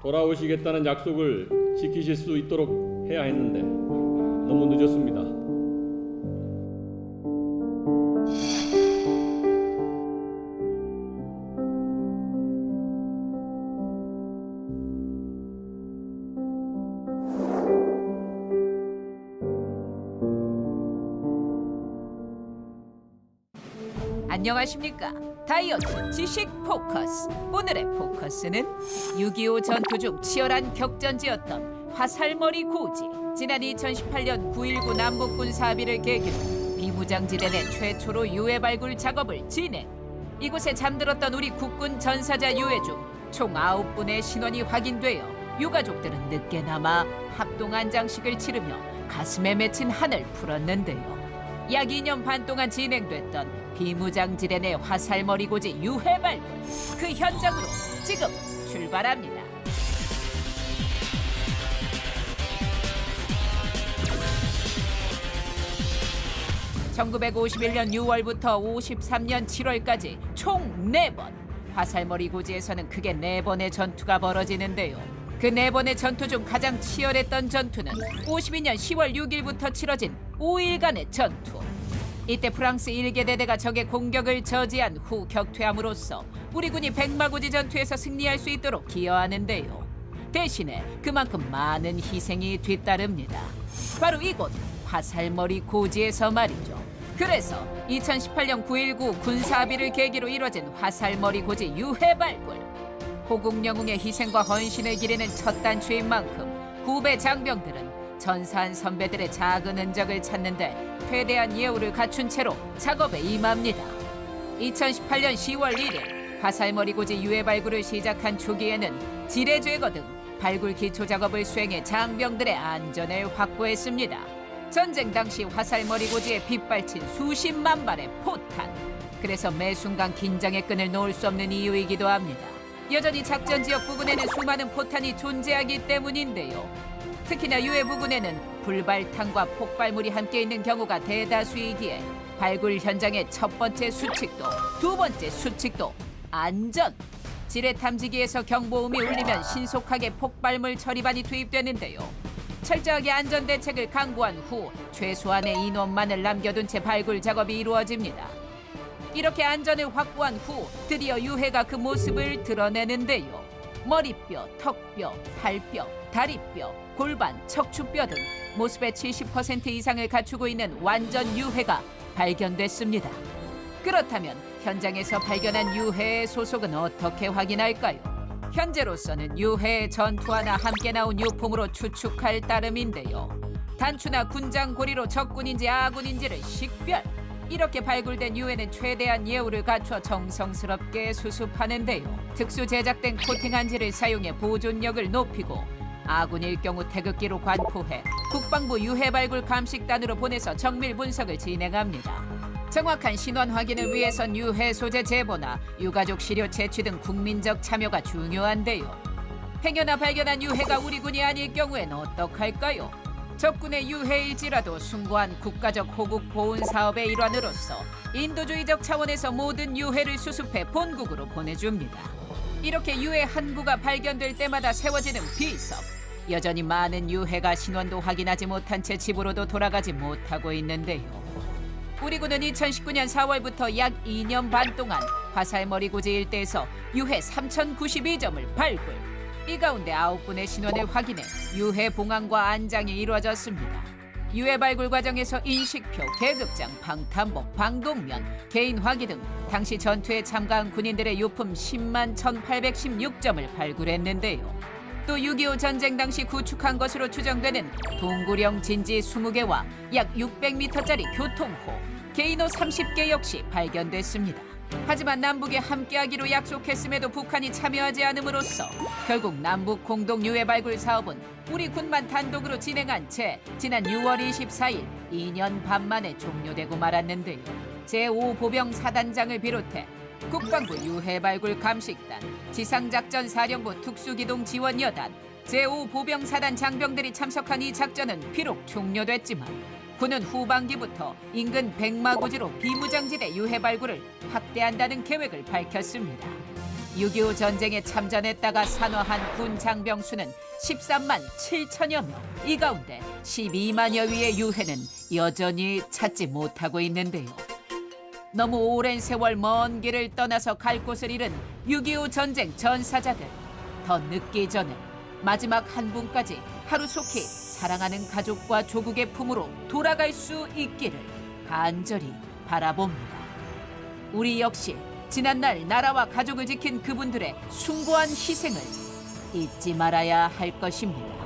돌아오시겠다는 약속을 지키실 수 있도록 해야 했는데 너무 늦었습니다. 안녕하십니까. 다이어트 지식 포커스. 오늘의 포커스는 6.25 전투 중 치열한 격전지였던 화살머리 고지. 지난 2018년 9.19 남북군 사비를 계기로 비무장지대 내 최초로 유해 발굴 작업을 진행. 이곳에 잠들었던 우리 국군 전사자 유해 중 총 9분의 신원이 확인되어 유가족들은 늦게나마 합동안장식을 치르며 가슴에 맺힌 한을 풀었는데요. 약 2년 반 동안 진행됐던 비무장지대 내 화살머리 고지 유해 발굴, 그 현장으로 지금 출발합니다. (1951년 6월부터 53년 7월까지) 총 4번 화살머리 고지에서는 크게 4번의 전투가 벌어지는데요. 그 4번의 전투 중 가장 치열했던 전투는 52년 10월 6일부터 치러진 5일간의 전투. 이때 프랑스 1개 대대가 적의 공격을 저지한 후 격퇴함으로써 우리 군이 백마고지 전투에서 승리할 수 있도록 기여하는데요. 대신에 그만큼 많은 희생이 뒤따릅니다. 바로 이곳 화살머리 고지에서 말이죠. 그래서 2018년 9.19 군사합의를 계기로 이뤄진 화살머리 고지 유해 발굴. 호국 영웅의 희생과 헌신을 기리는 첫 단추인 만큼 후배 장병들은 전사한 선배들의 작은 흔적을 찾는데 최대한 예우를 갖춘 채로 작업에 임합니다. 2018년 10월 1일 화살머리 고지 유해 발굴을 시작한 초기에는 지뢰 제거 등 발굴 기초 작업을 수행해 장병들의 안전을 확보했습니다. 전쟁 당시 화살머리 고지에 빗발친 수십만 발의 포탄. 그래서 매 순간 긴장의 끈을 놓을 수 없는 이유이기도 합니다. 여전히 작전 지역 부근에는 수많은 포탄이 존재하기 때문인데요. 특히나 유해 부근에는 불발탄과 폭발물이 함께 있는 경우가 대다수이기에 발굴 현장의 첫 번째 수칙도 두 번째 수칙도 안전. 지뢰 탐지기에서 경보음이 울리면 신속하게 폭발물 처리반이 투입되는데요. 철저하게 안전 대책을 강구한 후 최소한의 인원만을 남겨둔 채 발굴 작업이 이루어집니다. 이렇게 안전을 확보한 후 드디어 유해가 그 모습을 드러내는데요. 머리뼈, 턱뼈, 팔뼈, 다리뼈, 골반, 척추뼈 등 모습의 70% 이상을 갖추고 있는 완전 유해가 발견됐습니다. 그렇다면 현장에서 발견한 유해의 소속은 어떻게 확인할까요? 현재로서는 유해의 전투화나 함께 나온 유품으로 추측할 따름인데요. 단추나 군장 고리로 적군인지 아군인지를 식별. 이렇게 발굴된 유해는 최대한 예우를 갖춰 정성스럽게 수습하는데요. 특수 제작된 코팅 한지를 사용해 보존력을 높이고 아군일 경우 태극기로 관포해 국방부 유해 발굴 감식단으로 보내서 정밀 분석을 진행합니다. 정확한 신원 확인을 위해선 유해 소재 제보나 유가족 시료 채취 등 국민적 참여가 중요한데요. 행여나 발견한 유해가 우리 군이 아닐 경우엔 어떡할까요? 적군의 유해일지라도 숭고한 국가적 호국 보훈 사업의 일환으로서 인도주의적 차원에서 모든 유해를 수습해 본국으로 보내줍니다. 이렇게 유해 한 구가 발견될 때마다 세워지는 비석. 여전히 많은 유해가 신원도 확인하지 못한 채 집으로도 돌아가지 못하고 있는데요. 우리 군은 2019년 4월부터 약 2년 반 동안 화살머리 고지 일대에서 유해 3,092점을 발굴. 이 가운데 9분의 신원을 확인해 유해 봉황과 안장이 이루어졌습니다. 유해 발굴 과정에서 인식표, 계급장, 방탄복, 방독면, 개인 화기 등 당시 전투에 참가한 군인들의 유품 10만 1,816점을 발굴했는데요. 또 6.25 전쟁 당시 구축한 것으로 추정되는 동굴형 진지 20개와 약 600m짜리 교통호, 개인호 30개 역시 발견됐습니다. 하지만 남북이 함께하기로 약속했음에도 북한이 참여하지 않음으로써 결국 남북 공동 유해 발굴 사업은 우리 군만 단독으로 진행한 채 지난 6월 24일 2년 반 만에 종료되고 말았는데요. 제5보병사단장을 비롯해 국방부 유해 발굴 감식단, 지상작전사령부 특수기동지원여단, 제5보병사단 장병들이 참석한 이 작전은 비록 종료됐지만 군은 후반기부터 인근 백마고지로 비무장지대 유해 발굴을 확대한다는 계획을 밝혔습니다. 6.25 전쟁에 참전했다가 산화한 군 장병 수는 13만 7천여 명. 이 가운데 12만여 위의 유해는 여전히 찾지 못하고 있는데요. 너무 오랜 세월 먼 길을 떠나서 갈 곳을 잃은 6.25 전쟁 전사자들. 더 늦기 전에 마지막 한 분까지 하루속히 사랑하는 가족과 조국의 품으로 돌아갈 수 있기를 간절히 바라봅니다. 우리 역시 지난날 나라와 가족을 지킨 그분들의 숭고한 희생을 잊지 말아야 할 것입니다.